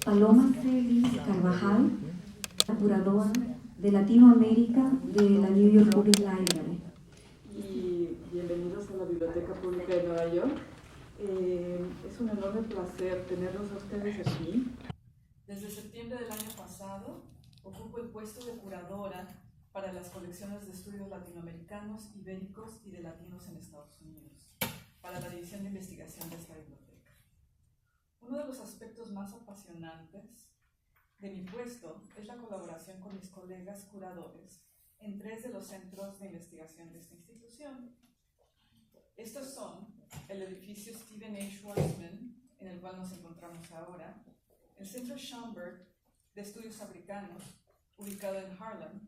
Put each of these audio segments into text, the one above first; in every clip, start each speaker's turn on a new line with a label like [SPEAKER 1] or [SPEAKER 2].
[SPEAKER 1] Paloma Celis Carvajal, curadora de Latinoamérica de la New York Public Library.
[SPEAKER 2] Y bienvenidos a la Biblioteca Pública de Nueva York. Es un enorme placer tenerlos a ustedes aquí. Desde septiembre del año pasado ocupo el puesto de curadora para las colecciones de estudios latinoamericanos, ibéricos y de latinos en Estados Unidos, para la División de Investigación de esta biblioteca. Uno de los aspectos más apasionantes de mi puesto es la colaboración con mis colegas curadores en 3 de los centros de investigación de esta institución. Estos son el edificio Stephen A. Schwarzman, en el cual nos encontramos ahora, el Centro Schomburg de Estudios Africanos, ubicado en Harlem,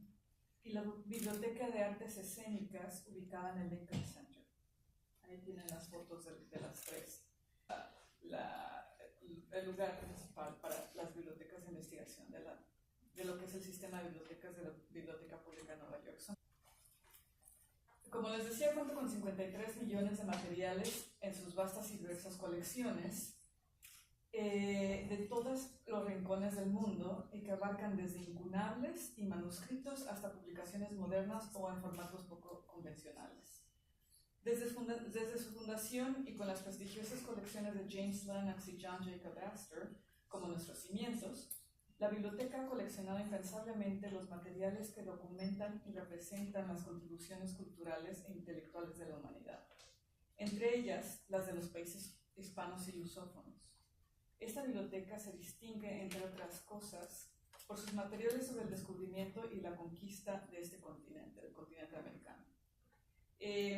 [SPEAKER 2] y la Biblioteca de Artes Escénicas, ubicada en el Lincoln Center. Ahí tienen las fotos de las 3. El lugar principal para las bibliotecas de investigación de lo que es el sistema de bibliotecas de la Biblioteca Pública de Nueva York. Como les decía, cuenta con 53 millones de materiales en sus vastas y diversas colecciones de todos los rincones del mundo y que abarcan desde incunables y manuscritos hasta publicaciones modernas o en formatos poco convencionales. Desde su fundación y con las prestigiosas colecciones de James Lennox y John Jacob Astor como nuestros cimientos, la biblioteca ha coleccionado incansablemente los materiales que documentan y representan las contribuciones culturales e intelectuales de la humanidad, entre ellas las de los países hispanos y lusófonos. Esta biblioteca se distingue, entre otras cosas, por sus materiales sobre el descubrimiento y la conquista de este continente, del continente americano.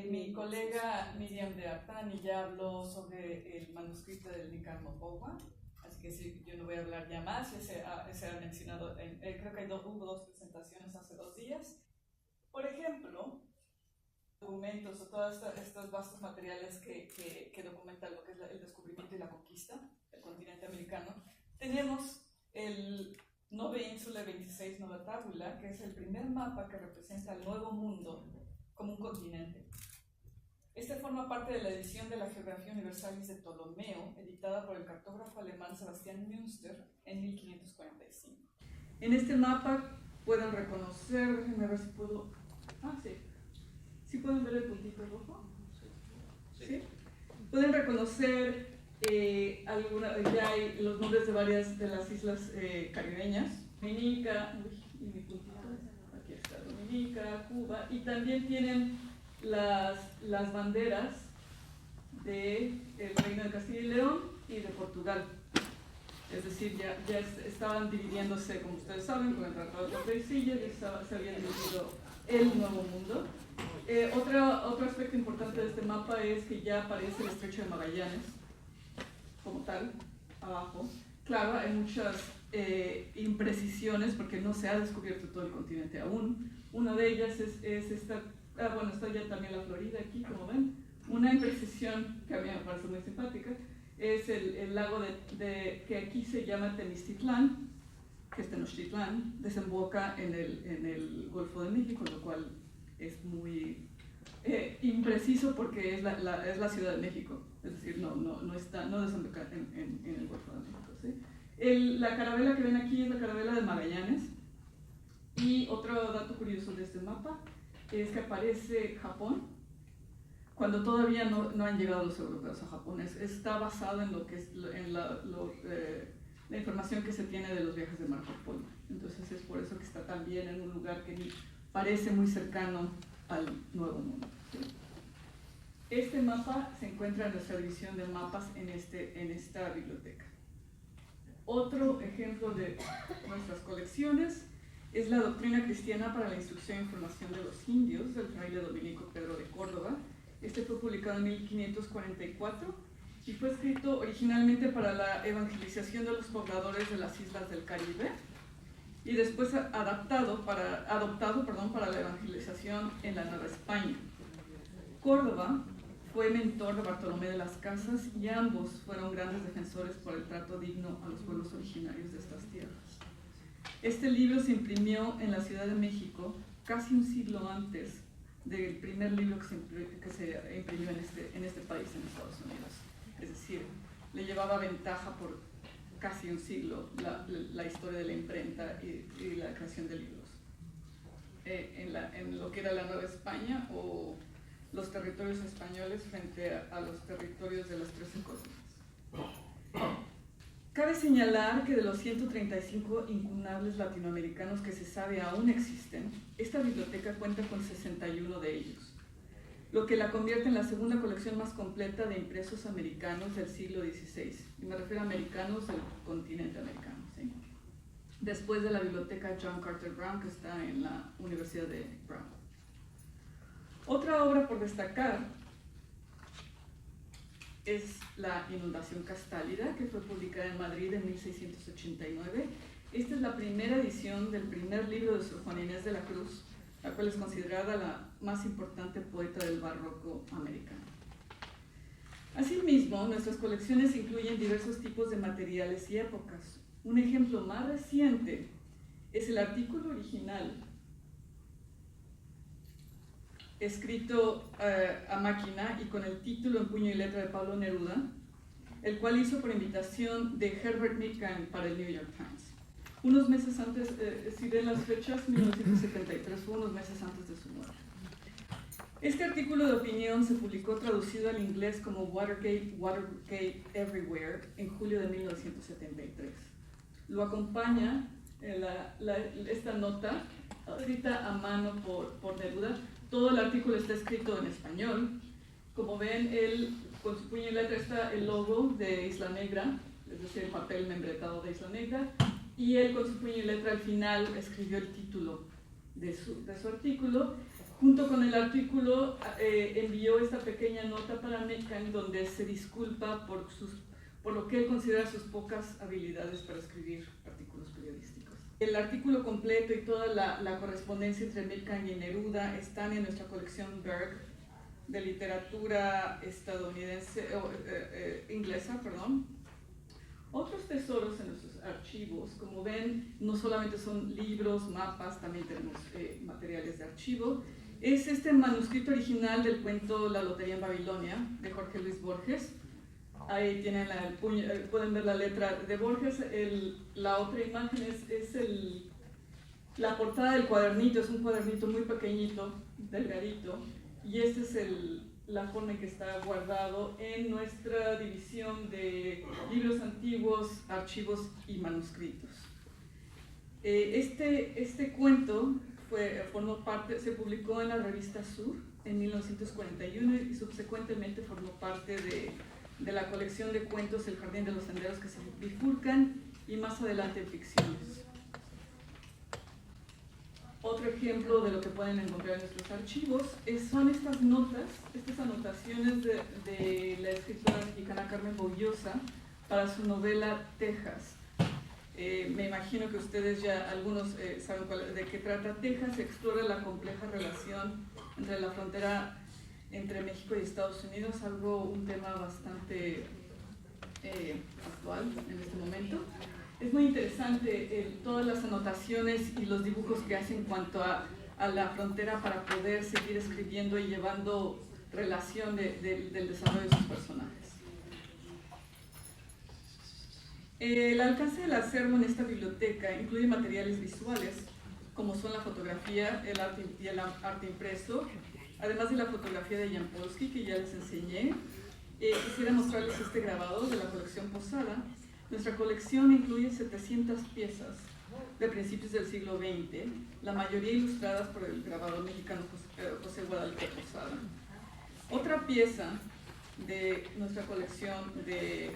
[SPEAKER 2] Mi colega Miriam de Artani ya habló sobre el manuscrito del Nican Mopowa, así que sí, yo no voy a hablar ya más, ese ha mencionado, creo que hubo 2 presentaciones hace 2 días. Por ejemplo, documentos o todos estos vastos materiales que documentan lo que es el descubrimiento y la conquista del continente americano. Tenemos el Nove Insulae 26 Nova Tabula, que es el primer mapa que representa el Nuevo Mundo como un continente. Este forma parte de la edición de la Geografía Universalis de Ptolomeo, editada por el cartógrafo alemán Sebastian Münster en 1545. En este mapa pueden reconocer, déjenme ver si puedo... ¿Sí pueden ver el puntito rojo? ¿Sí? Pueden reconocer ya hay los nombres de varias de las islas caribeñas. Dominica, y mi puntito, aquí está Dominica, Cuba, y también tienen las banderas del Reino de Castilla y León y de Portugal. Es decir, ya estaban dividiéndose, como ustedes saben, con el Tratado de Tordesillas, ya se había dividido el Nuevo Mundo. Otro aspecto importante de este mapa es que ya aparece el Estrecho de Magallanes, como tal, abajo. Claro, hay muchas imprecisiones porque no se ha descubierto todo el continente aún. Una de ellas es esta, está ya también la Florida aquí, como ven. Una imprecisión que a mí me parece muy simpática es el lago que aquí se llama Tenochtitlán, que es Tenochtitlán, desemboca en el Golfo de México, lo cual es muy impreciso porque es la Ciudad de México, es decir, no desemboca en el Golfo de México, ¿sí? La carabela que ven aquí es la carabela de Magallanes. Y otro dato curioso de este mapa es que aparece Japón cuando todavía no han llegado los europeos a Japón. Está basado en lo que es la información que se tiene de los viajes de Marco Polo. Entonces es por eso que está también en un lugar que parece muy cercano al Nuevo Mundo, ¿sí? Este mapa se encuentra en nuestra división de mapas en esta biblioteca. Otro ejemplo de nuestras colecciones es la Doctrina Cristiana para la Instrucción e Información de los Indios, del fraile dominico Pedro de Córdoba. Este fue publicado en 1544 y fue escrito originalmente para la evangelización de los pobladores de las islas del Caribe y después adoptado para la evangelización en la Nueva España. Córdoba fue mentor de Bartolomé de las Casas y ambos fueron grandes defensores por el trato digno a los pueblos originarios de estas tierras. Este libro se imprimió en la Ciudad de México casi un siglo antes del primer libro que se imprimió en este país, en Estados Unidos. Es decir, le llevaba ventaja por casi un siglo la historia de la imprenta y la creación de libros. En lo que era la Nueva España o los territorios españoles frente a los territorios de las 13 colonias. Cabe señalar que de los 135 incunables latinoamericanos que se sabe aún existen, esta biblioteca cuenta con 61 de ellos, lo que la convierte en la segunda colección más completa de impresos americanos del siglo XVI, y me refiero a americanos del continente americano, ¿sí? Después de la biblioteca John Carter Brown, que está en la Universidad de Brown. Otra obra por destacar es La Inundación Castálida, que fue publicada en Madrid en 1689. Esta es la primera edición del primer libro de Sor Juana Inés de la Cruz, la cual es considerada la más importante poeta del barroco americano. Asimismo, nuestras colecciones incluyen diversos tipos de materiales y épocas. Un ejemplo más reciente es el artículo original escrito a máquina y con el título en puño y letra de Pablo Neruda, el cual hizo por invitación de Herbert Mitkan para el New York Times. Unos meses antes, si ven las fechas, 1973, fue unos meses antes de su muerte. Este artículo de opinión se publicó traducido al inglés como Watergate Everywhere en julio de 1973. Lo acompaña esta nota, escrita a mano por Neruda. Todo el artículo está escrito en español. Como ven, con su puño y letra está el logo de Isla Negra, es decir, el papel membretado de Isla Negra, y él con su puño y letra al final escribió el título de su artículo. Junto con el artículo envió esta pequeña nota para Mitkan donde se disculpa por lo que él considera sus pocas habilidades para escribir artículos periodísticos. El artículo completo y toda la correspondencia entre Mitkan y Neruda están en nuestra colección Berg de literatura estadounidense, inglesa, perdón. Otros tesoros en nuestros archivos, como ven, no solamente son libros, mapas, también tenemos materiales de archivo. Es este manuscrito original del cuento La Lotería en Babilonia, de Jorge Luis Borges. Ahí tienen pueden ver la letra de Borges. La otra imagen es la portada del cuadernito. Es un cuadernito muy pequeñito, delgadito, y esta es la forma en que está guardado en nuestra división de libros antiguos, archivos y manuscritos. Este cuento se publicó en la revista Sur en 1941 y subsecuentemente formó parte de la colección de cuentos El Jardín de los Senderos que se bifurcan y más adelante en ficciones. Otro ejemplo de lo que pueden encontrar en nuestros archivos son estas notas, estas anotaciones de la escritora mexicana Carmen Boullosa para su novela Texas. Me imagino que ustedes ya algunos saben de qué trata. Texas explora la compleja relación entre la frontera entre México y Estados Unidos, un tema bastante actual en este momento. Es muy interesante todas las anotaciones y los dibujos que hace en cuanto a la frontera para poder seguir escribiendo y llevando relación del desarrollo de sus personajes. El alcance del acervo en esta biblioteca incluye materiales visuales, como son la fotografía, el arte impreso, además de la fotografía de Jan Polsky, que ya les enseñé. Quisiera mostrarles este grabado de la colección Posada. Nuestra colección incluye 700 piezas de principios del siglo XX, la mayoría ilustradas por el grabador mexicano José Guadalupe Posada. Otra pieza de nuestra colección de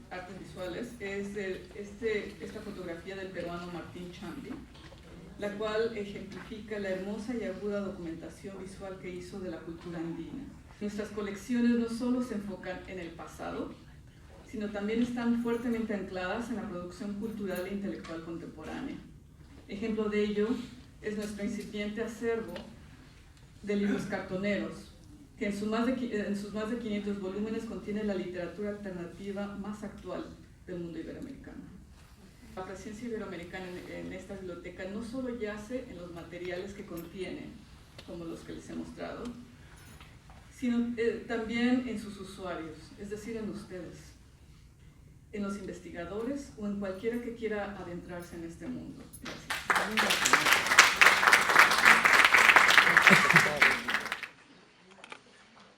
[SPEAKER 2] artes visuales es esta fotografía del peruano Martín Chambi, la cual ejemplifica la hermosa y aguda documentación visual que hizo de la cultura andina. Nuestras colecciones no solo se enfocan en el pasado, sino también están fuertemente ancladas en la producción cultural e intelectual contemporánea. Ejemplo de ello es nuestro incipiente acervo de libros cartoneros, que en sus más de 500 volúmenes contiene la literatura alternativa más actual del mundo iberoamericano. La presencia iberoamericana en esta biblioteca no solo yace en los materiales que contiene, como los que les he mostrado, sino también en sus usuarios, es decir, en ustedes. en los investigadores o en cualquiera que quiera adentrarse en este mundo. Gracias.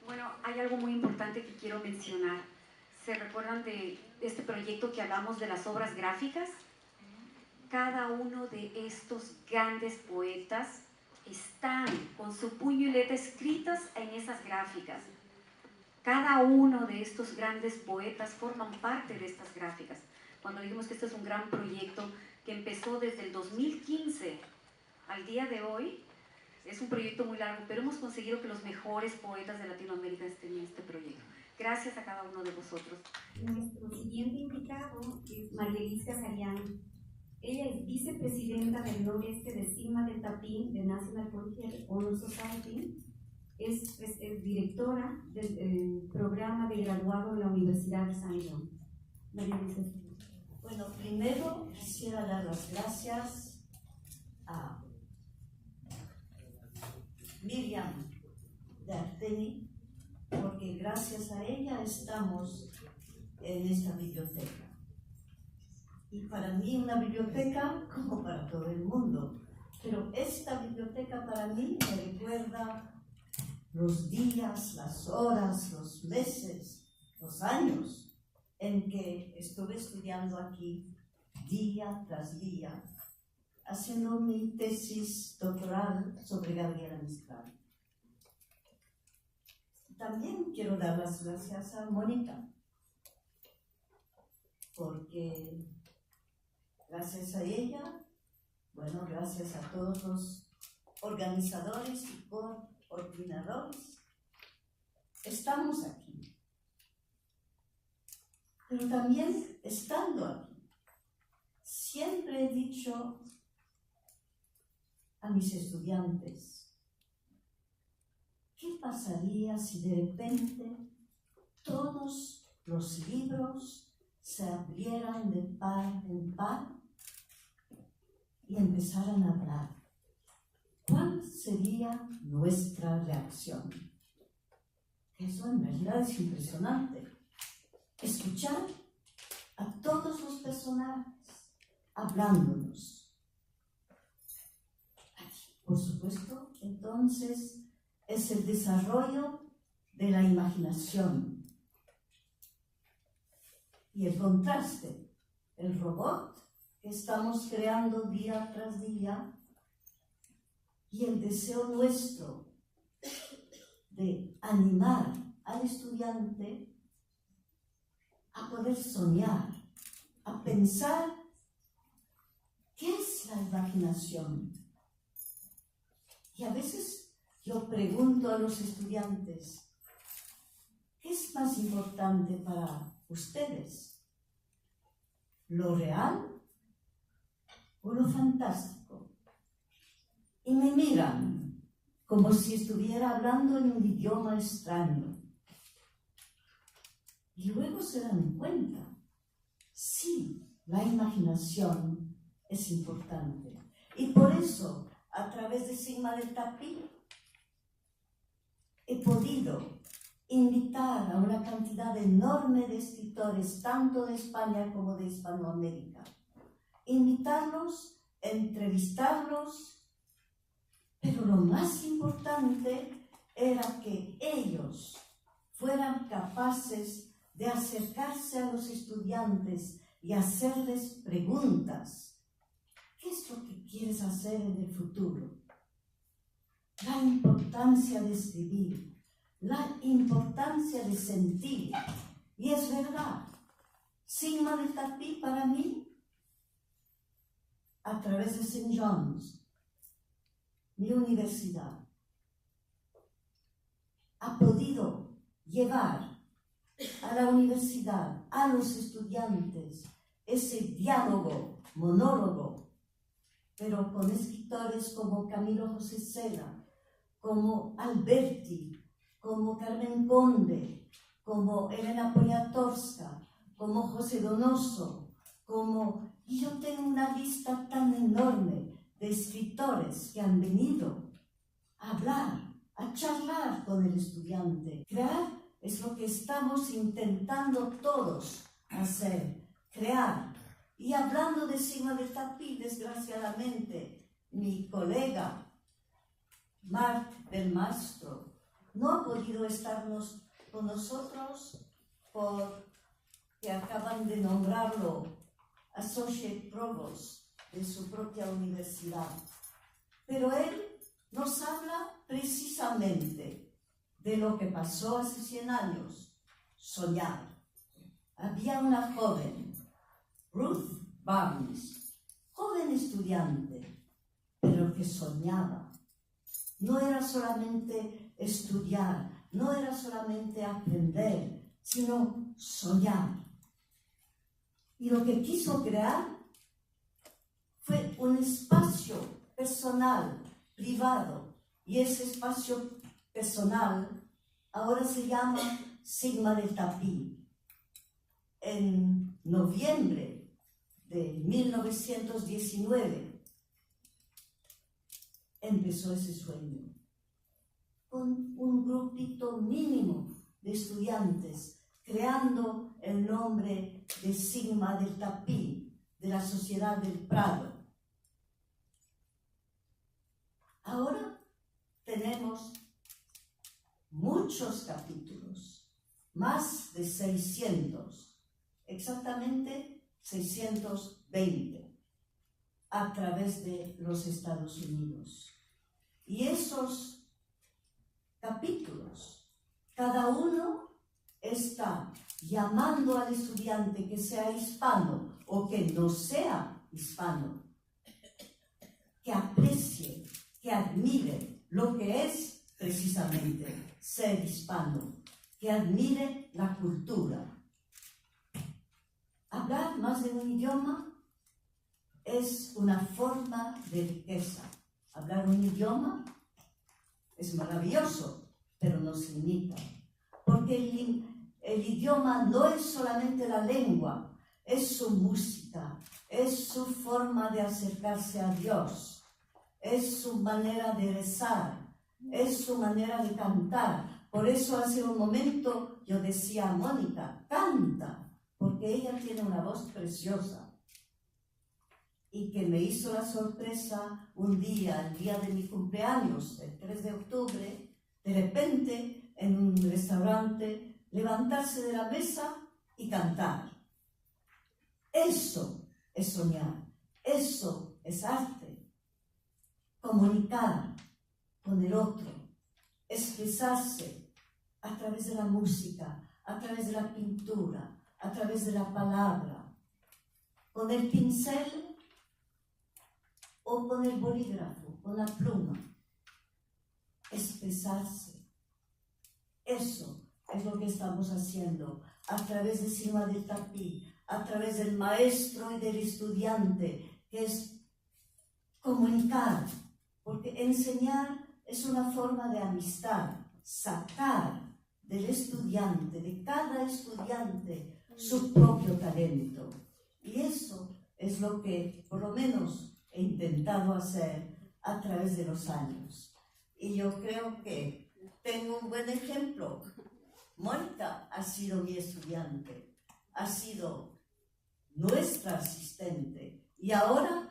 [SPEAKER 1] Bueno, hay algo muy importante que quiero mencionar. ¿Se recuerdan de este proyecto que hablamos de las obras gráficas? Cada uno de estos grandes poetas están con su puño y letra escritas en esas gráficas. Cada uno de estos grandes poetas forman parte de estas gráficas. Cuando dijimos que este es un gran proyecto que empezó desde el 2015 al día de hoy, es un proyecto muy largo, pero hemos conseguido que los mejores poetas de Latinoamérica estén en este proyecto. Gracias a cada uno de vosotros.
[SPEAKER 3] Nuestro siguiente invitado es Marielis Casarian. Ella es vicepresidenta del noreste de Sigma del Tapí, de National Portrait Honor Society. Es directora del programa de graduado de la Universidad de San John. Marielis.
[SPEAKER 4] Bueno, primero quisiera dar las gracias a Miriam de Arteni, porque gracias a ella estamos en esta biblioteca. Y para mí una biblioteca, como para todo el mundo, pero esta biblioteca para mí me recuerda los días, las horas, los meses, los años en que estuve estudiando aquí día tras día, haciendo mi tesis doctoral sobre Gabriela Mistral. También quiero dar las gracias a Mónica, porque gracias a ella, bueno, gracias a todos los organizadores y coordinadores, estamos aquí. Pero también estando aquí, siempre he dicho a mis estudiantes, ¿qué pasaría si de repente todos los libros se abrieran de par en par y empezaran a hablar? ¿Cuál sería nuestra reacción? Eso en realidad es impresionante. Escuchar a todos los personajes hablándonos. Por supuesto, entonces es el desarrollo de la imaginación y el contraste, el robot que estamos creando día tras día y el deseo nuestro de animar al estudiante a poder soñar, a pensar qué es la imaginación. Y a veces yo pregunto a los estudiantes, ¿qué es más importante para ustedes? ¿Lo real o lo fantástico? Y me miran como si estuviera hablando en un idioma extraño. Y luego se dan cuenta, sí, la imaginación es importante. Y por eso, a través de Sigma del Tapí, he podido invitar a una cantidad enorme de escritores, tanto de España como de Hispanoamérica. Invitarlos, entrevistarlos, pero lo más importante era que ellos fueran capaces de acercarse a los estudiantes y hacerles preguntas. ¿Qué es lo que quieres hacer en el futuro? La importancia de escribir, la importancia de sentir. Y es verdad, Sigma del Tapí para mí, a través de St. John's, mi universidad, ha podido llevar a la universidad, a los estudiantes, ese diálogo, monólogo, pero con escritores como Camilo José Cela, como Alberti, como Carmen Conde, como Elena Poniatowska, como José Donoso, y yo tengo una lista tan enorme de escritores que han venido a hablar, a charlar con el estudiante. Crear es lo que estamos intentando todos hacer, crear. Y hablando de Sigma del Tapí, desgraciadamente, mi colega Marc del Mastro no ha podido estarnos con nosotros porque acaban de nombrarlo Associate Provost de su propia universidad. Pero él nos habla precisamente de lo que pasó hace 100 años, soñar. Había una joven, Ruth Barnes, joven estudiante, pero que soñaba. No era solamente estudiar, no era solamente aprender, sino soñar. Y lo que quiso crear fue un espacio personal, privado, y ese espacio personal ahora se llama Sigma del Tapí. En noviembre de 1919 empezó ese sueño, con un grupito mínimo de estudiantes, creando el nombre de Sigma del Tapí, de la Sociedad del Prado. Ahora tenemos muchos capítulos, más de 600, exactamente 620, a través de los Estados Unidos. Y esos capítulos, cada uno está llamando al estudiante, que sea hispano o que no sea hispano, que aprecie, que admire lo que es precisamente ser hispano, que admire la cultura. Hablar más de un idioma es una forma de riqueza. Hablar un idioma es maravilloso, pero nos limita. Porque el idioma no es solamente la lengua, es su música, es su forma de acercarse a Dios, es su manera de rezar, es su manera de cantar. Por eso hace un momento yo decía a Mónica, canta, porque ella tiene una voz preciosa. Y que me hizo la sorpresa un día, el día de mi cumpleaños, el 3 de octubre, de repente en un restaurante, levantarse de la mesa y cantar. Eso es soñar, eso es arte. Comunicar con el otro, expresarse a través de la música, a través de la pintura, a través de la palabra, con el pincel o con el bolígrafo, con la pluma. Expresarse. Eso es lo que estamos haciendo a través de Sigma del Tapí, a través del maestro y del estudiante, que es comunicar, porque enseñar es una forma de amistad, sacar del estudiante, de cada estudiante, su propio talento. Y eso es lo que, por lo menos, he intentado hacer a través de los años. Y yo creo que tengo un buen ejemplo. Mónica ha sido mi estudiante, ha sido nuestra asistente y ahora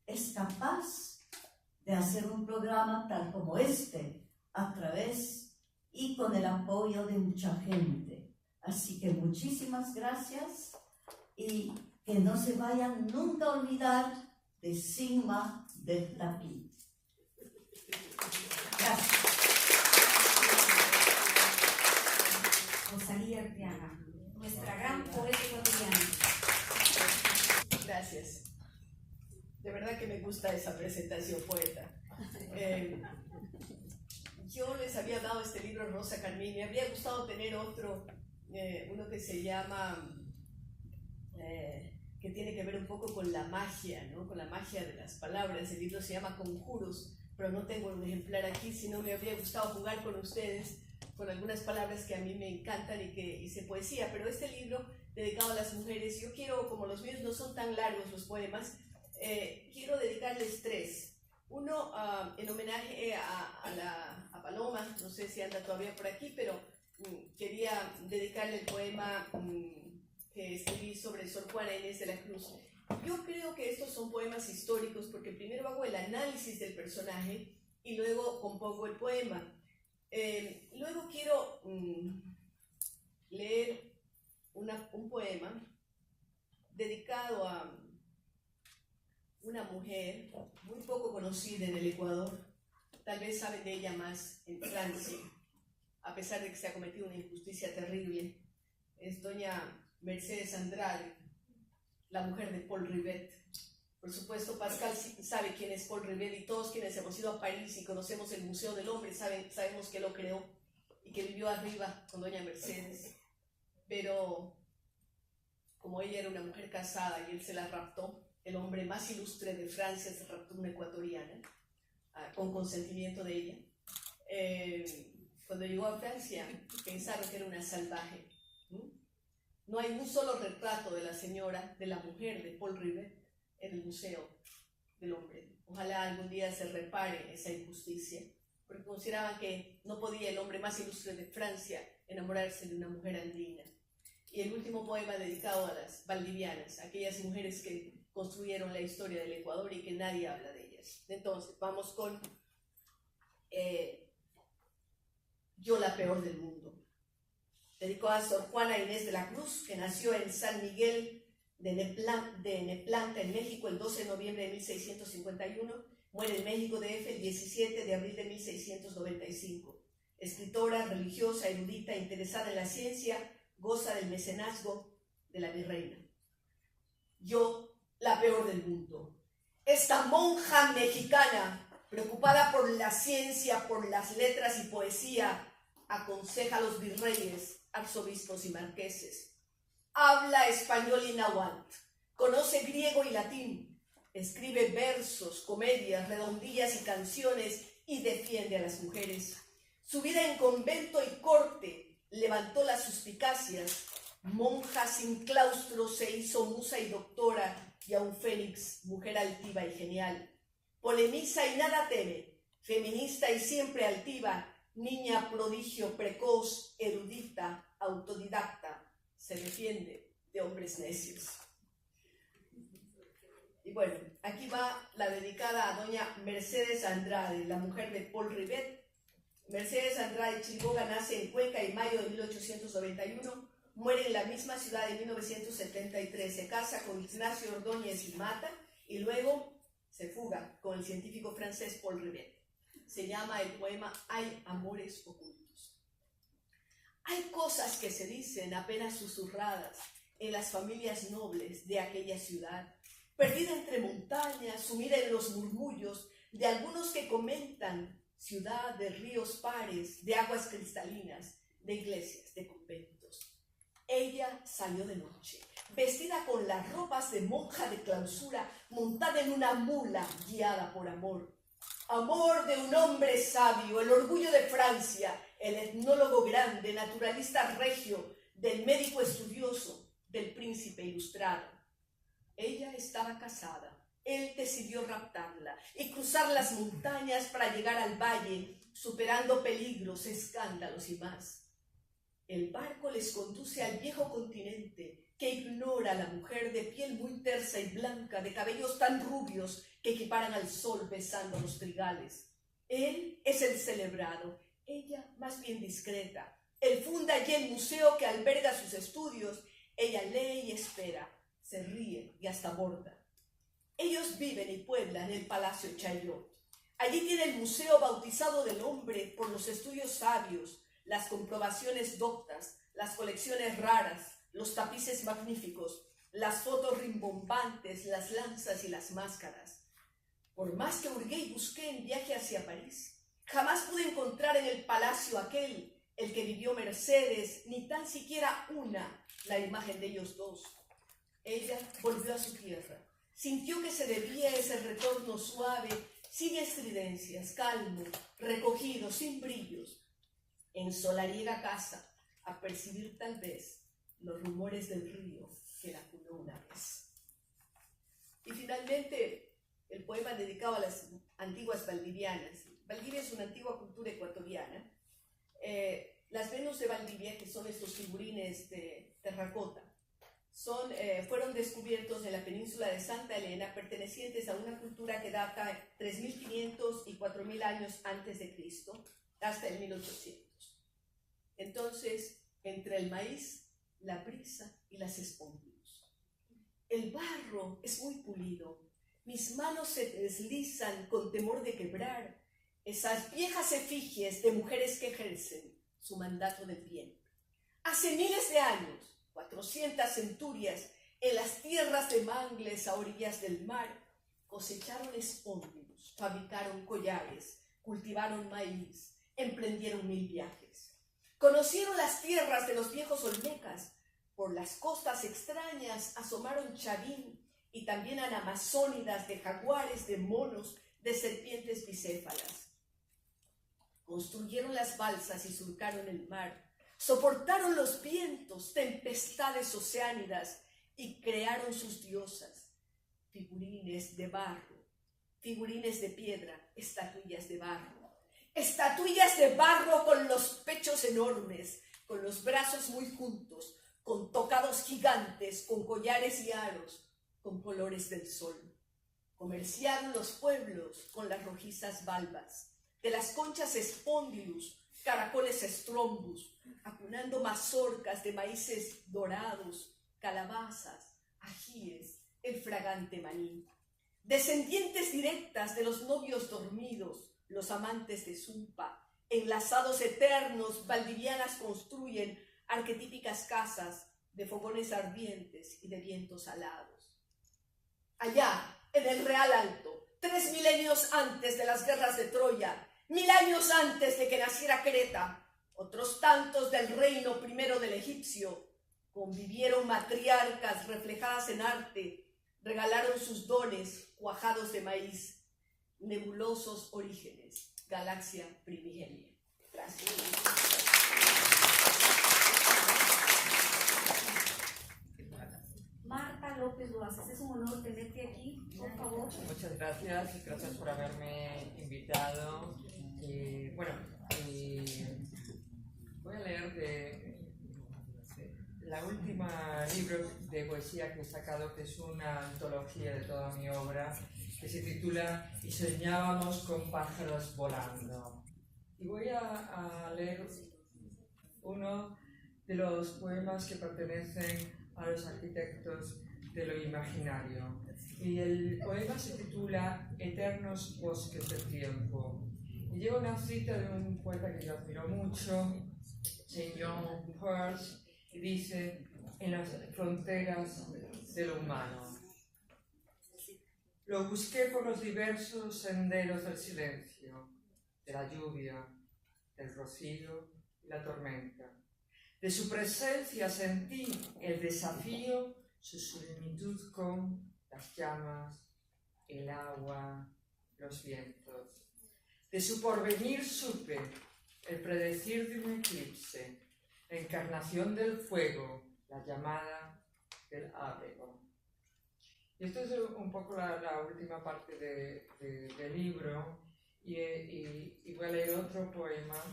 [SPEAKER 4] es capaz de hacer un programa tal como este a través y con el apoyo de mucha gente. Así que muchísimas gracias y que no se vayan nunca a olvidar de Sigma del Tapí. Gracias.
[SPEAKER 1] Rosalía Arteaga, nuestra gran poeta ecuatoriana.
[SPEAKER 5] Gracias. De verdad que me gusta esa presentación, poeta. Yo les había dado este libro, Rosa Carmín. Me habría gustado tener otro, uno que se llama, que tiene que ver un poco con la magia, ¿no? Con la magia de las palabras. El libro se llama Conjuros, pero no tengo un ejemplar aquí, sino me habría gustado jugar con ustedes con algunas palabras que a mí me encantan y que hice poesía. Pero este libro dedicado a las mujeres, yo quiero, como los míos no son tan largos los poemas, quiero dedicarles 3. Uno en homenaje a Paloma, no sé si anda todavía por aquí, pero quería dedicarle el poema que escribí sobre Sor Juana Inés de la Cruz. Yo creo que estos son poemas históricos porque primero hago el análisis del personaje y luego compongo el poema. Luego quiero leer un poema dedicado a una mujer muy poco conocida en el Ecuador. Tal vez saben de ella más en Francia, a pesar de que se ha cometido una injusticia terrible. Es doña Mercedes Andrade, la mujer de Paul Rivet. Por supuesto, Pascal sabe quién es Paul Rivet y todos quienes hemos ido a París y conocemos el Museo del Hombre sabemos que lo creó y que vivió arriba con doña Mercedes. Pero como ella era una mujer casada y él se la raptó, el hombre más ilustre de Francia se raptó una ecuatoriana con consentimiento de ella. Cuando llegó a Francia pensaron que era una salvaje. No hay un solo retrato de la señora, de la mujer de Paul Rivet en el Museo del Hombre. Ojalá algún día se repare esa injusticia, porque consideraban que no podía el hombre más ilustre de Francia enamorarse de una mujer andina. Y el último poema dedicado a las valdivianas, aquellas mujeres que construyeron la historia del Ecuador y que nadie habla de ellas. Entonces, vamos con Yo la peor del mundo. Dedicó a Sor Juana Inés de la Cruz, que nació en San Miguel de Neplanta, en México, el 12 de noviembre de 1651, muere en México DF el 17 de abril de 1695. Escritora, religiosa, erudita, interesada en la ciencia, goza del mecenazgo de la virreina. Yo, la peor del mundo. Esta monja mexicana, preocupada por la ciencia, por las letras y poesía, aconseja a los virreyes, arzobispos y marqueses. Habla español y náhuatl, conoce griego y latín, escribe versos, comedias, redondillas y canciones y defiende a las mujeres. Su vida en convento y corte levantó las suspicacias. Monja sin claustro se hizo musa y doctora, y a un fénix, mujer altiva y genial. Polemiza y nada teme, feminista y siempre altiva, niña prodigio precoz, erudita, autodidacta, se defiende de hombres necios. Y bueno, aquí va la dedicada a doña Mercedes Andrade, la mujer de Paul Rivet. Mercedes Andrade Chiriboga nace en Cuenca en mayo de 1891, muere en la misma ciudad en 1973, se casa con Ignacio Ordóñez y Mata y luego se fuga con el científico francés Paul Rivet. Se llama el poema Hay amores ocultos. Hay cosas que se dicen apenas susurradas en las familias nobles de aquella ciudad, perdida entre montañas, sumida en los murmullos de algunos que comentan ciudad de ríos pares, de aguas cristalinas, de iglesias, de conventos. Ella salió de noche, vestida con las ropas de monja de clausura, montada en una mula, guiada por amor. Amor de un hombre sabio, el orgullo de Francia, el etnólogo grande, naturalista regio, del médico estudioso, del príncipe ilustrado. Ella estaba casada, él decidió raptarla y cruzar las montañas para llegar al valle, superando peligros, escándalos y más. El barco les conduce al viejo continente que ignora a la mujer de piel muy tersa y blanca, de cabellos tan rubios que equiparan al sol besando los trigales. Él es el celebrado, ella más bien discreta. Él funda allí el museo que alberga sus estudios. Ella lee y espera, se ríe y hasta borda. Ellos viven y pueblan el Palacio Chaillot. Allí tiene el museo bautizado del hombre por los estudios sabios, las comprobaciones doctas, las colecciones raras, los tapices magníficos, las fotos rimbombantes, las lanzas y las máscaras. Por más que hurgué y busqué en viaje hacia París, jamás pude encontrar en el palacio aquel, el que vivió Mercedes, ni tan siquiera la imagen de ellos dos. Ella volvió a su tierra, sintió que se debía ese retorno suave, sin estridencias, calmo, recogido, sin brillos, en solariega casa, a percibir tal vez los rumores del río que la curó una vez. Y finalmente, el poema dedicado a las antiguas valdivianas. Valdivia es una antigua cultura ecuatoriana. Las Venus de Valdivia, que son estos figurines de terracota, fueron descubiertos en la península de Santa Elena, pertenecientes a una cultura que data 3.500 y 4.000 años antes de Cristo, hasta el 1800. Entonces, entre el maíz, la brisa y las espóndilos. El barro es muy pulido, mis manos se deslizan con temor de quebrar esas viejas efigies de mujeres que ejercen su mandato del vientre. Hace miles de años, 400 centurias, en las tierras de mangles a orillas del mar, cosecharon espóndilos, fabricaron collares, cultivaron maíz, emprendieron 1000 viajes. Conocieron las tierras de los viejos olmecas, por las costas extrañas asomaron chavín y también anamazónidas de jaguares, de monos, de serpientes bicéfalas. Construyeron las balsas y surcaron el mar, soportaron los vientos, tempestades oceánidas y crearon sus diosas, figurines de barro, figurines de piedra, estatuillas de barro con los pechos enormes, con los brazos muy juntos, con tocados gigantes, con collares y aros, con colores del sol. Comerciaron los pueblos con las rojizas valvas, de las conchas espóndilus, caracoles estrombus, acunando mazorcas de maíces dorados, calabazas, ajíes, el fragante maní. Descendientes directas de los novios dormidos, los amantes de Zumpa, enlazados eternos, valdivianas construyen arquetípicas casas de fogones ardientes y de vientos alados. Allá, en el Real Alto, 3 milenios antes de las guerras de Troya, 1000 años antes de que naciera Creta, otros tantos del reino primero del egipcio, convivieron matriarcas reflejadas en arte, regalaron sus dones cuajados de maíz, nebulosos orígenes, galaxia primigenia. Gracias.
[SPEAKER 3] Marta López Loazas, es un honor tenerte aquí, por favor.
[SPEAKER 6] Muchas gracias por haberme invitado. Voy a leer de la última libro de poesía que he sacado, que es una antología de toda mi obra, que se titula Y soñábamos con pájaros volando. Y voy a leer uno de los poemas que pertenecen a los arquitectos de lo imaginario. Y el poema se titula Eternos bosques del tiempo. Y lleva una cita de un poeta que yo admiro mucho, Jean Peirce, y dice: en las fronteras de lo humano. Lo busqué por los diversos senderos del silencio, de la lluvia, del rocío y la tormenta. De su presencia sentí el desafío, su similitud con las llamas, el agua, los vientos. De su porvenir supe el predecir de un eclipse, la encarnación del fuego, la llamada del ábrego. Y esto es un poco la última parte del libro, y voy a leer otro poema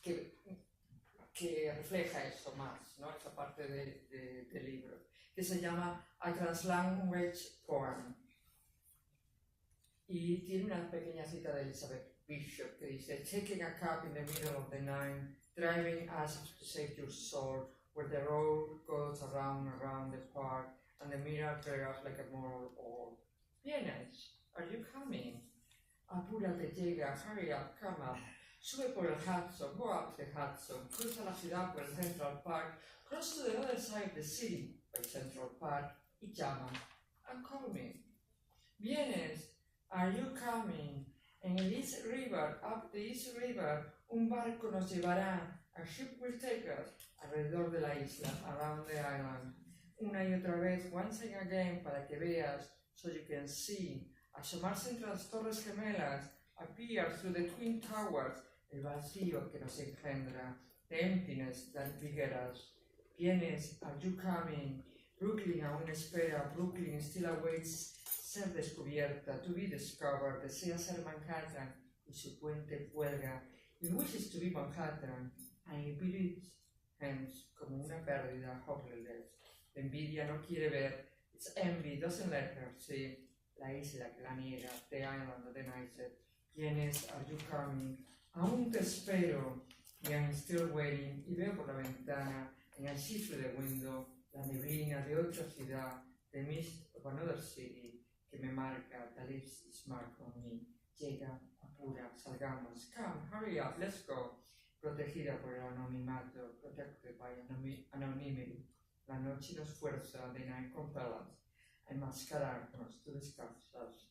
[SPEAKER 6] que refleja eso más, ¿no? Esa parte del libro, que se llama A Translanguage Poem. Y tiene una pequeña cita de Elizabeth Bishop que dice: Taking a cab in the middle of the night, driving us to save your soul, where the road goes around and around the park, and the mirror glares like a moral orb. Vienes, are you coming? Apúrate, llega, hurry up, come up. Sube por el Hudson, go up the Hudson, cruza la ciudad por el Central Park, cross to the other side of the city by Central Park, y llama: I'm coming. Vienes, are you coming? En el East River, up the East River, un barco nos llevará, a ship will take us, alrededor de la isla, around the island. Una y otra vez, once and again, para que veas, so you can see, asomarse entre las torres gemelas, appear through the twin towers, el vacío que nos engendra, the emptiness that begets. Vienes, are you coming? Brooklyn aún espera, Brooklyn still awaits ser descubierta, to be discovered, desea ser Manhattan, y su puente cuelga. It wishes to be Manhattan, and it believes, hence, como una pérdida, hopeless. La envidia no quiere ver. It's envy, doesn't let her see. La isla que la niega, the island denies it. ¿Quién es? Are you coming? Aún te espero. I am still waiting. Y veo por la ventana, and I see through the window, la neblina de otra ciudad, the mist of another city, que me marca, that leaves its mark on me. Llega, apura, salgamos. Come, hurry up, let's go. Protegida por el anonimato, protected by anonymity. La noche nos fuerza, the night compels us, a enmascararnos, to discuss us.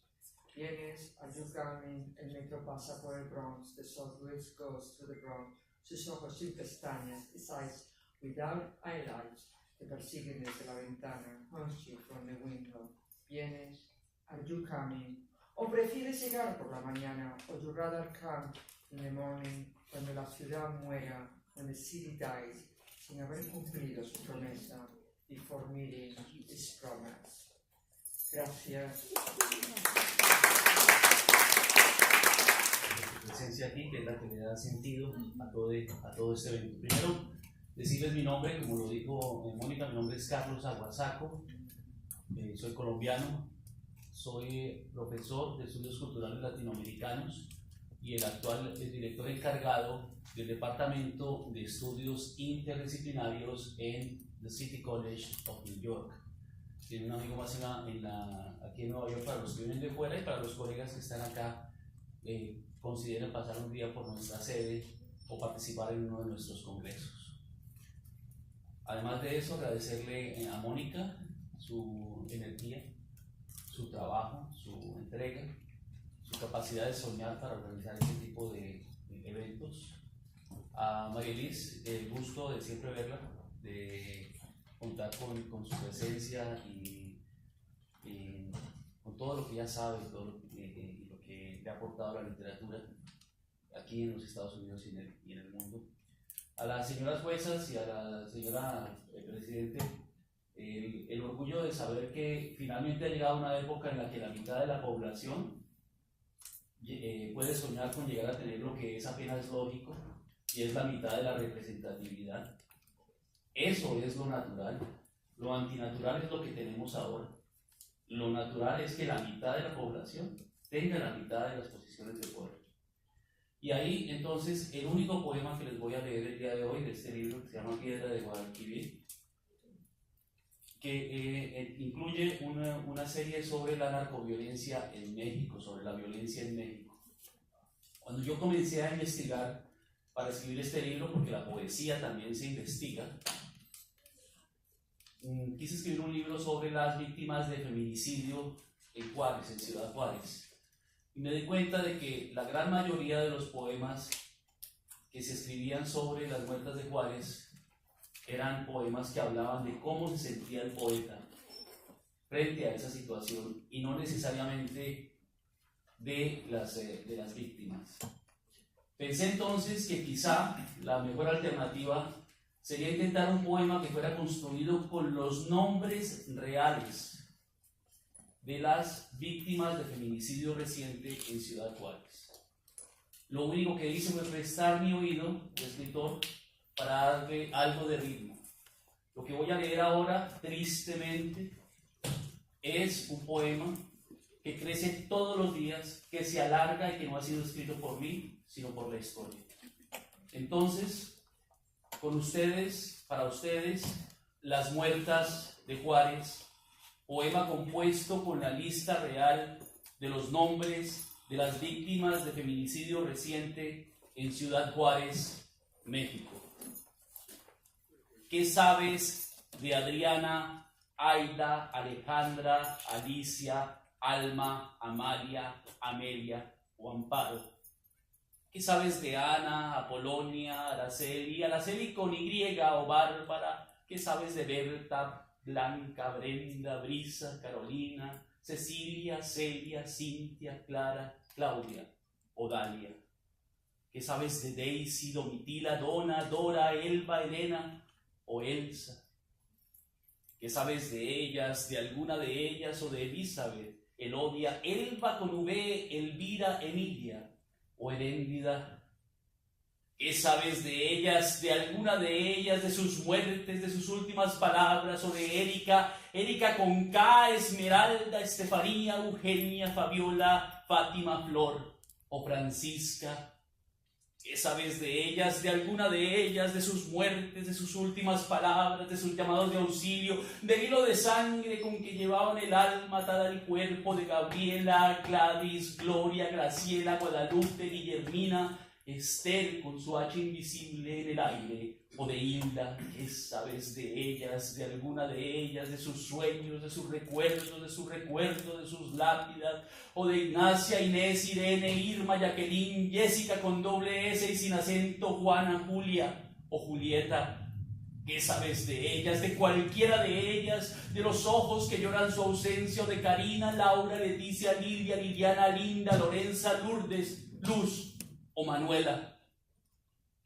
[SPEAKER 6] ¿Vienes? Are you coming? El metro pasa por el Bronx, the subway goes through the Bronx. Sus ojos sin pestañas, his eyes without eyelids, te persiguen desde la ventana, haunts you from the window. ¿Vienes? Are you coming? ¿O prefieres llegar por la mañana? Or you rather come in the morning, cuando la ciudad muera, when the city dies, sin haber cumplido su promesa, before meeting his promise. Gracias.
[SPEAKER 7] Presencia aquí, que es la que le da sentido a todo este evento. Primero, decirles mi nombre, como lo dijo Mónica, mi nombre es Carlos Aguasaco, soy colombiano, soy profesor de estudios culturales latinoamericanos y el actual director encargado del Departamento de Estudios Interdisciplinarios en the City College of New York. Tiene un amigo más aquí en Nueva York para los que vienen de fuera y para los colegas que están acá. Consideren pasar un día por nuestra sede o participar en uno de nuestros congresos. Además de eso, agradecerle a Mónica su energía, su trabajo, su entrega, su capacidad de soñar para organizar este tipo de eventos. A Marielis, el gusto de siempre verla, de contar con su presencia y con todo lo que ella sabe, todo lo que le ha aportado la literatura aquí en los Estados Unidos y en el mundo. A las señoras juezas y a la señora presidente, el orgullo de saber que finalmente ha llegado una época en la que la mitad de la población puede soñar con llegar a tener lo que es apenas lógico, y es la mitad de la representatividad. Eso es lo natural. Lo antinatural es lo que tenemos ahora. Lo natural es que la mitad de la población tenga la mitad de las posiciones de poder. Y ahí, entonces, el único poema que les voy a leer el día de hoy, de este libro que se llama Piedra de Guadalquivir, que incluye una serie sobre la narcoviolencia en México, sobre la violencia en México. Cuando yo comencé a investigar para escribir este libro, porque la poesía también se investiga, quise escribir un libro sobre las víctimas de feminicidio en Juárez, en Ciudad Juárez. Y me di cuenta de que la gran mayoría de los poemas que se escribían sobre las muertas de Juárez eran poemas que hablaban de cómo se sentía el poeta frente a esa situación y no necesariamente de las víctimas. Pensé entonces que quizá la mejor alternativa sería intentar un poema que fuera construido con los nombres reales de las víctimas de feminicidio reciente en Ciudad Juárez. Lo único que hice fue prestar mi oído de escritor para darle algo de ritmo. Lo que voy a leer ahora, tristemente, es un poema que crece todos los días, que se alarga y que no ha sido escrito por mí, sino por la historia. Entonces, con ustedes, para ustedes, Las Muertas de Juárez, poema compuesto con la lista real de los nombres de las víctimas de feminicidio reciente en Ciudad Juárez, México. ¿Qué sabes de Adriana, Aida, Alejandra, Alicia, Alma, Amalia, Amelia o Amparo? ¿Qué sabes de Ana, Apolonia, Araceli con Y o Bárbara? ¿Qué sabes de Berta, Blanca, Brenda, Brisa, Carolina, Cecilia, Celia, Cintia, Clara, Claudia o Dalia? ¿Qué sabes de Daisy, Domitila, Donna, Dora, Elba, Elena o Elsa? ¿Qué sabes de ellas, de alguna de ellas o de Elizabeth, Elodia, Elba con V, Elvira, Emilia o Heréndida? ¿Qué sabes de ellas, de alguna de ellas, de sus muertes, de sus últimas palabras, o de Erika, Erika con K, Esmeralda, Estefanía, Eugenia, Fabiola, Fátima, Flor o Francisca? ¿Qué sabes de ellas, de alguna de ellas, de sus muertes, de sus últimas palabras, de sus llamados de auxilio, del hilo de sangre con que llevaban el alma atada al cuerpo de Gabriela, Gladys, Gloria, Graciela, Guadalupe, Guillermina, Esther con su hacha invisible en el aire, o de Hilda? ¿Qué sabes de ellas, de alguna de ellas, de sus sueños, de sus recuerdos, de sus lápidas, o de Ignacia, Inés, Irene, Irma, Jacqueline, Jessica con doble S y sin acento, Juana, Julia o Julieta? ¿Qué sabes de ellas, de cualquiera de ellas, de los ojos que lloran su ausencia, o de Karina, Laura, Leticia, Lidia, Liliana, Linda, Lorenza, Lourdes, Luz o Manuela?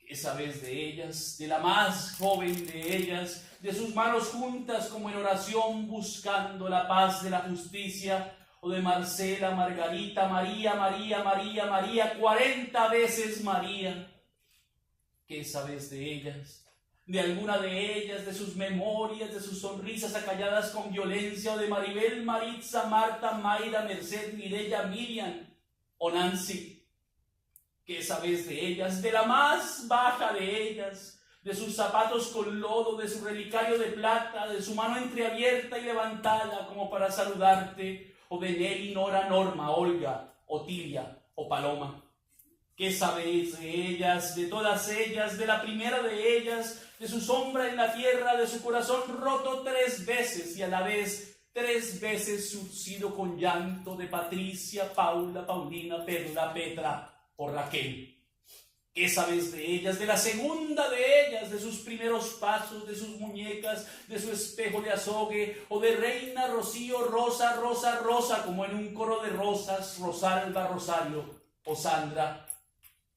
[SPEAKER 7] ¿Qué sabes de ellas, de la más joven de ellas, de sus manos juntas como en oración buscando la paz de la justicia, o de Marcela, Margarita, María, María, María, María, 40 veces María? ¿Qué sabes de ellas, de alguna de ellas, de sus memorias, de sus sonrisas acalladas con violencia, o de Maribel, Maritza, Marta, Mayra, Merced, Mireya, Miriam o Nancy? ¿Qué sabes de ellas, de la más baja de ellas, de sus zapatos con lodo, de su relicario de plata, de su mano entreabierta y levantada como para saludarte, o de Nelly, Nora, Norma, Olga, Otilia o Paloma? ¿Qué sabes de ellas, de todas ellas, de la primera de ellas, de su sombra en la tierra, de su corazón roto 3 veces y a la vez 3 veces surcido con llanto, de Patricia, Paula, Paulina, Perla, Petra o Raquel? ¿Qué sabes de ellas, de la segunda de ellas, de sus primeros pasos, de sus muñecas, de su espejo de azogue, o de Reina, Rocío, Rosa, Rosa, Rosa, como en un coro de rosas, Rosalba, Rosario o Sandra?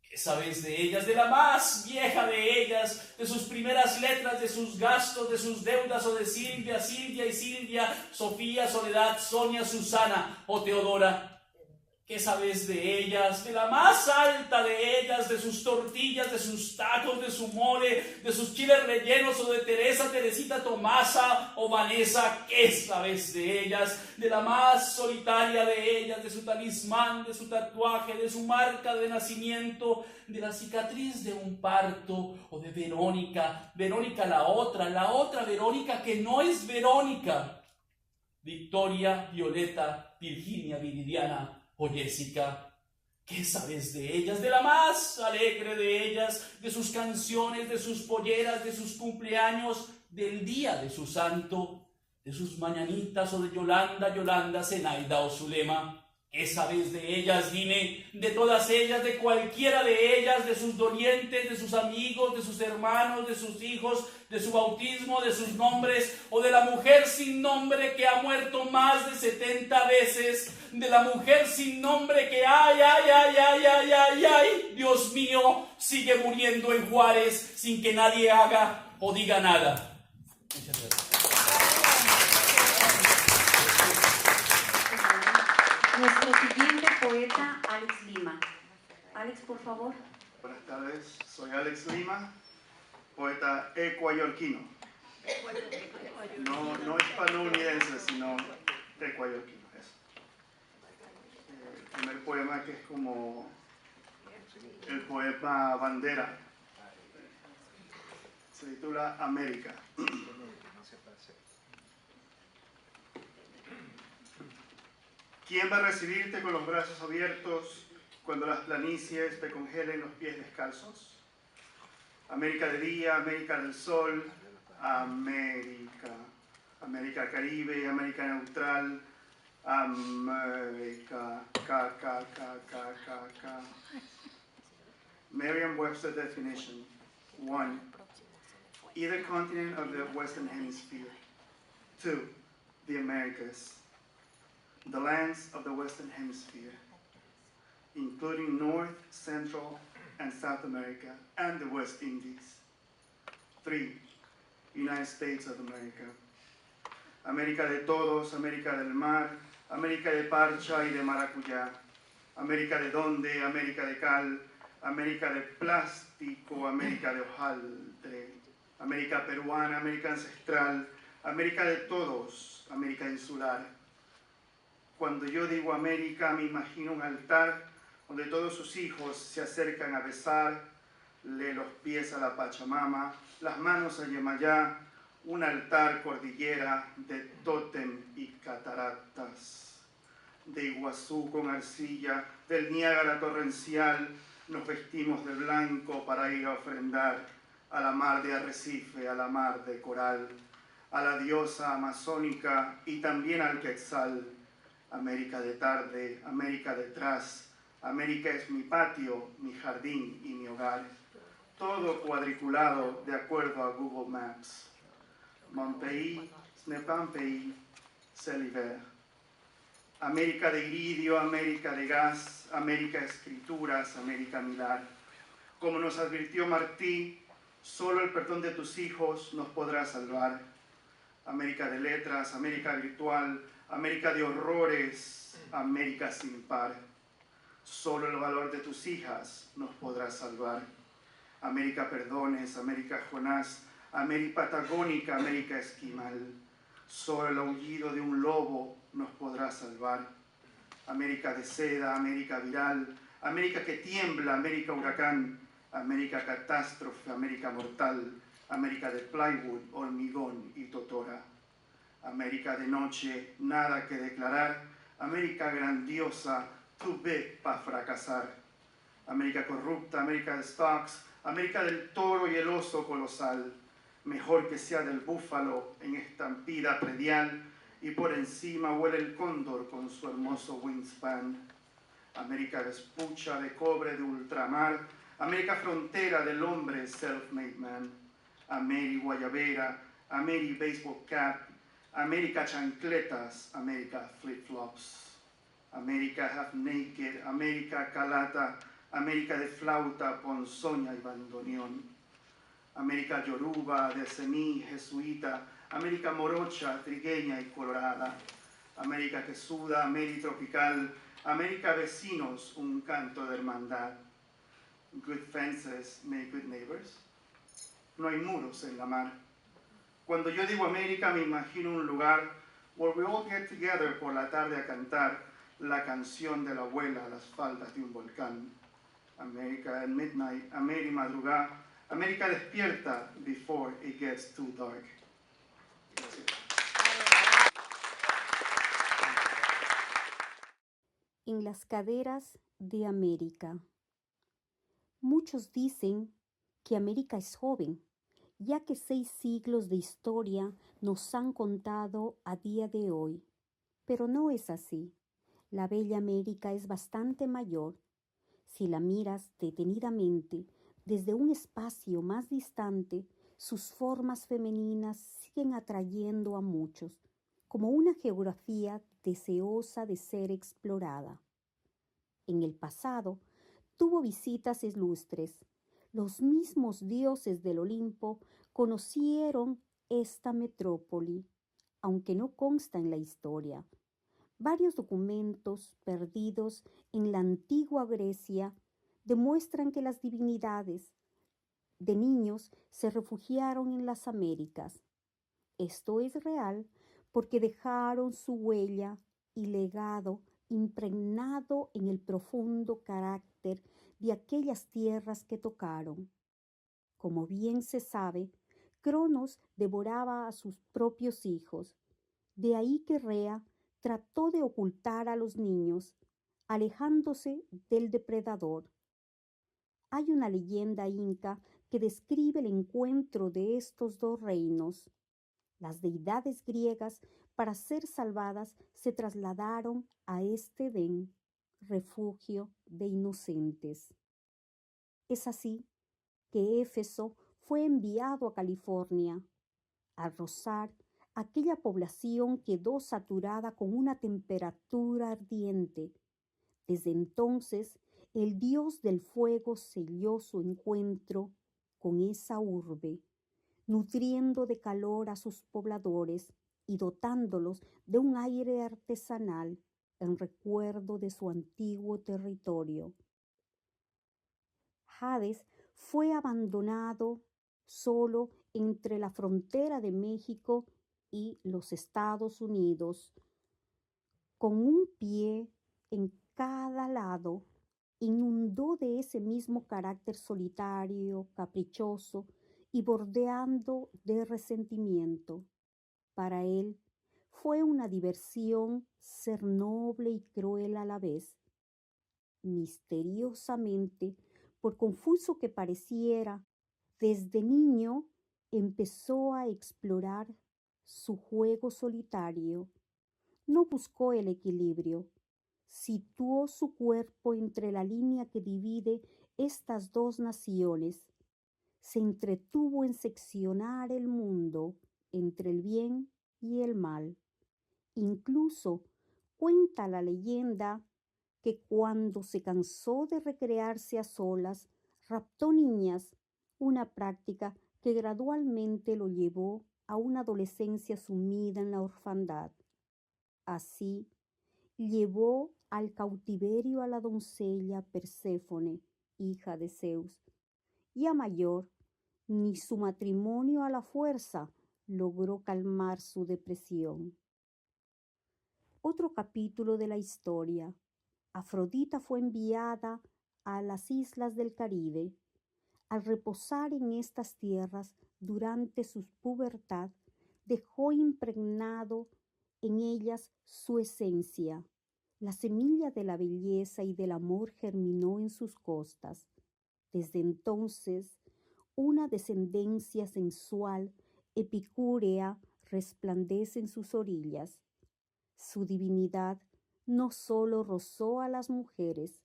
[SPEAKER 7] ¿Qué sabes de ellas, de la más vieja de ellas, de sus primeras letras, de sus gastos, de sus deudas, o de Silvia, Silvia y Silvia, Sofía, Soledad, Sonia, Susana o Teodora? ¿Qué sabes de ellas, de la más alta de ellas, de sus tortillas, de sus tacos, de su mole, de sus chiles rellenos, o de Teresa, Teresita, Tomasa o Vanessa? ¿Qué sabes de ellas, de la más solitaria de ellas, de su talismán, de su tatuaje, de su marca de nacimiento, de la cicatriz de un parto, o de Verónica, Verónica la otra Verónica que no es Verónica, Victoria, Violeta, Virginia, Viridiana o Jessica? ¿Qué sabes de ellas, de la más alegre de ellas, de sus canciones, de sus polleras, de sus cumpleaños, del día de su santo, de sus mañanitas, o de Yolanda, Yolanda, Zenaida o Zulema? ¿Qué sabes de ellas? Dime, de todas ellas, de cualquiera de ellas, de sus dolientes, de sus amigos, de sus hermanos, de sus hijos, de su bautismo, de sus nombres, o de la mujer sin nombre que ha muerto más de 70 veces, de la mujer sin nombre que ay, Dios mío, sigue muriendo en Juárez sin que nadie haga o diga nada. Muchas gracias.
[SPEAKER 1] Nuestro siguiente poeta, Alex Lima. Alex, por favor.
[SPEAKER 8] Buenas tardes, soy Alex Lima, poeta ecuayorquino. No hispanounidense, sino ecuayorquino. El primer poema, que es como el poema bandera, se titula América. ¿Quién va a recibirte con los brazos abiertos cuando las planicies te congelen los pies descalzos? América de día, América del sol, América. América Caribe, América Neutral, América, K. Merriam-Webster definition. 1. Either continent of the Western Hemisphere. 2. The Americas. The lands of the Western Hemisphere, including North, Central, and South America, and the West Indies. 3. United States of America. América de todos, América del mar, América de parcha y de maracuyá. América de donde, América de cal, América de plástico, América de hojaldre, América peruana, América ancestral, América de todos, América insular. Cuando yo digo América, me imagino un altar donde todos sus hijos se acercan a besarle los pies a la Pachamama, las manos a Yemayá, un altar cordillera de tótem y cataratas, de Iguazú con arcilla, del Niágara torrencial, nos vestimos de blanco para ir a ofrendar a la mar de arrecife, a la mar de coral, a la diosa amazónica y también al Quetzal. América de tarde, América detrás, América es mi patio, mi jardín y mi hogar. Todo cuadriculado de acuerdo a Google Maps. Mon pays, ce n'est pas un pays, c'est l'hiver. América de iridio, América de gas, América escrituras, América milar. Como nos advirtió Martí, solo el perdón de tus hijos nos podrá salvar. América de letras, América virtual, América de horrores, América sin par. Solo el valor de tus hijas nos podrá salvar. América perdones, América Jonás, América patagónica, América esquimal. Solo el aullido de un lobo nos podrá salvar. América de seda, América viral, América que tiembla, América huracán, América catástrofe, América mortal, América de plywood, hormigón y totora. América de noche, nada que declarar, América grandiosa, too big para fracasar. América corrupta, América de stocks, América del toro y el oso colosal. Mejor que sea del búfalo en estampida predial y por encima huele el cóndor con su hermoso wingspan. América vespucha de cobre de ultramar, América frontera del hombre self-made man. América guayabera, América baseball cap, América chancletas, América flip-flops. América half naked, América calata, América de flauta, ponzoña y bandoneón. América yoruba, de semí, jesuita, América morocha, trigueña y colorada. América que suda, América tropical, América vecinos, un canto de hermandad. Good fences make good neighbors. No hay muros en la mar. Cuando yo digo América, me imagino un lugar where we all get together por la tarde a cantar la canción de la abuela a las faldas de un volcán. América at midnight, América madrugada, América despierta before it gets too dark.
[SPEAKER 9] En las caderas de América. Muchos dicen que América es joven, ya que 6 siglos de historia nos han contado a día de hoy. Pero no es así. La bella América es bastante mayor. Si la miras detenidamente, desde un espacio más distante, sus formas femeninas siguen atrayendo a muchos, como una geografía deseosa de ser explorada. En el pasado, tuvo visitas ilustres. Los mismos dioses del Olimpo conocieron esta metrópoli, aunque no consta en la historia. Varios documentos perdidos en la antigua Grecia demuestran que las divinidades de niños se refugiaron en las Américas. Esto es real porque dejaron su huella y legado impregnado en el profundo carácter de aquellas tierras que tocaron. Como bien se sabe, Cronos devoraba a sus propios hijos. De ahí que Rea trató de ocultar a los niños, alejándose del depredador. Hay una leyenda inca que describe el encuentro de estos dos reinos. Las deidades griegas, para ser salvadas, se trasladaron a este Edén, refugio de inocentes. Es así que Éfeso fue enviado a California. Al rozar, aquella población quedó saturada con una temperatura ardiente. Desde entonces, el dios del fuego selló su encuentro con esa urbe, nutriendo de calor a sus pobladores y dotándolos de un aire artesanal en recuerdo de su antiguo territorio. Hades fue abandonado solo entre la frontera de México y los Estados Unidos, con un pie en cada lado, inundó de ese mismo carácter solitario, caprichoso y bordeando de resentimiento. Para él fue una diversión ser noble y cruel a la vez. Misteriosamente, por confuso que pareciera, desde niño empezó a explorar su juego solitario. No buscó el equilibrio. Situó su cuerpo entre la línea que divide estas dos naciones. Se entretuvo en seccionar el mundo entre el bien y el mal. Incluso cuenta la leyenda que cuando se cansó de recrearse a solas, raptó niñas, una práctica que gradualmente lo llevó a una adolescencia sumida en la orfandad. Así, llevó al cautiverio a la doncella Perséfone, hija de Zeus, y a mayor, ni su matrimonio a la fuerza logró calmar su depresión. Otro capítulo de la historia. Afrodita fue enviada a las islas del Caribe. Al reposar en estas tierras durante su pubertad, dejó impregnado en ellas su esencia. La semilla de la belleza y del amor germinó en sus costas. Desde entonces, una descendencia sensual, epicúrea, resplandece en sus orillas. Su divinidad no solo rozó a las mujeres,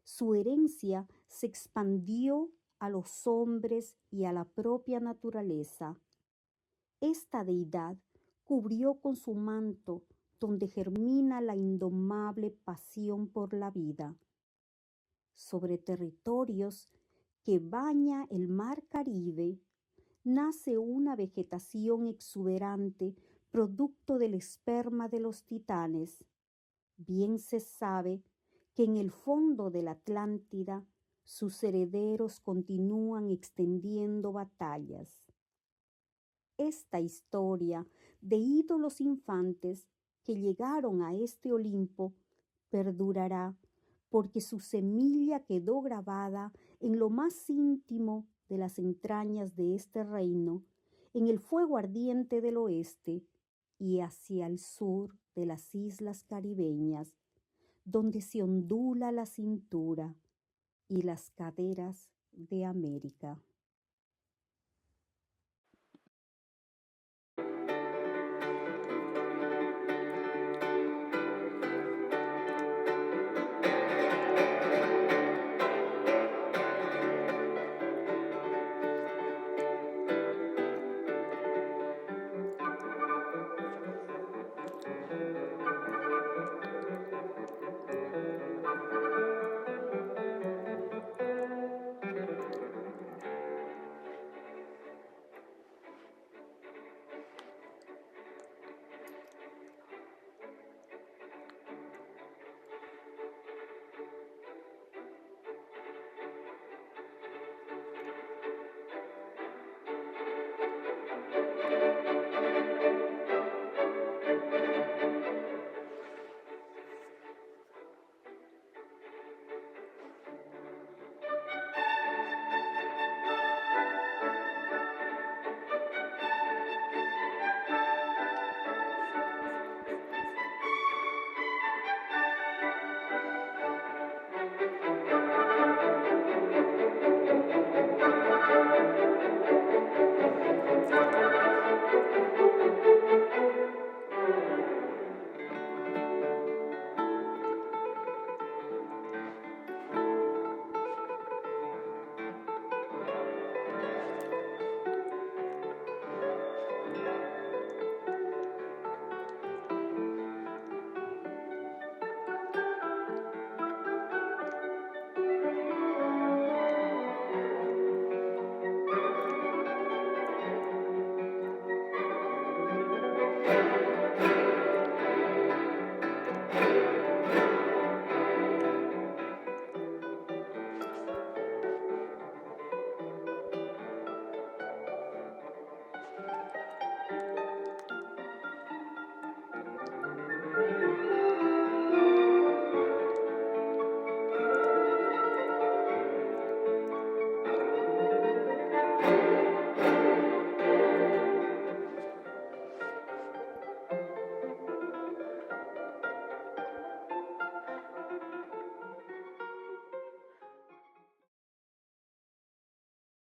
[SPEAKER 9] su herencia se expandió a los hombres y a la propia naturaleza. Esta deidad cubrió con su manto donde germina la indomable pasión por la vida. Sobre territorios que baña el mar Caribe, nace una vegetación exuberante producto del esperma de los titanes. Bien se sabe que en el fondo de la Atlántida sus herederos continúan extendiendo batallas. Esta historia de ídolos infantes que llegaron a este Olimpo perdurará porque su semilla quedó grabada en lo más íntimo de las entrañas de este reino, en el fuego ardiente del oeste y hacia el sur de las islas caribeñas, donde se ondula la cintura y las caderas de América.
[SPEAKER 10] Thank you.